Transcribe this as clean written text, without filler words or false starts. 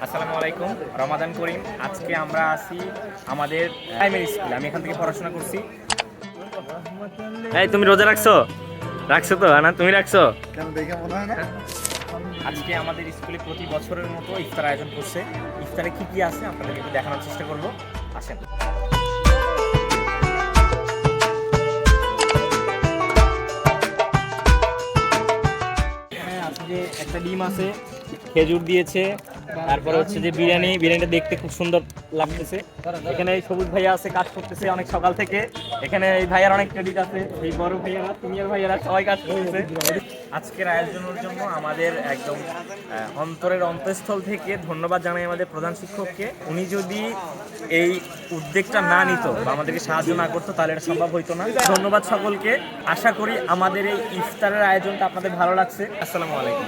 আসসালামু আলাইকুম, রমাদান করিম। আজকে আমরা আছি আমাদের প্রাইমারি স্কুলে। আমি এখান থেকে পড়াশোনা করছি। এই তুমি রোজা রাখছো? রাখছো তো না? তুমি রাখছো? কেন দেখে মনে হয় না? আজকে আমাদের স্কুলে প্রতি বছরের মতো ইফতার আয়োজন করছে। ইফতারে কি কি আছে আপনাদেরকে একটু দেখানোর চেষ্টা করব। আসেন। এখানে আছে যে একটা ডিম আছে, খেজুর দিয়েছে, তারপরে হচ্ছে যে বিরিয়ানিটা দেখতে খুব সুন্দর লাগতেছে। এখানে এই সবুজ ভাইয়া আছে, কাজ করতেছে অনেক সকাল থেকে। এখানে এই ভাইয়ার অনেক ক্রেডিট আছে, এই বড় ভাইয়ারা, সিনিয়র ভাইয়ারা সবাই কাজ করতেছে। আজকের আয়োজনের জন্য আমাদের একদম অন্তরের অন্তঃস্থল থেকে ধন্যবাদ জানাই আমাদের প্রধান শিক্ষককে। উনি যদি এই উদ্যোগটা না নিত বা আমাদেরকে সাহায্য না করতো তাহলে এটা সম্ভব হইতো না। ধন্যবাদ সকলকে। আশা করি আমাদের এই ইফতারের আয়োজনটা আপনাদের ভালো লাগছে। আসসালামু আলাইকুম।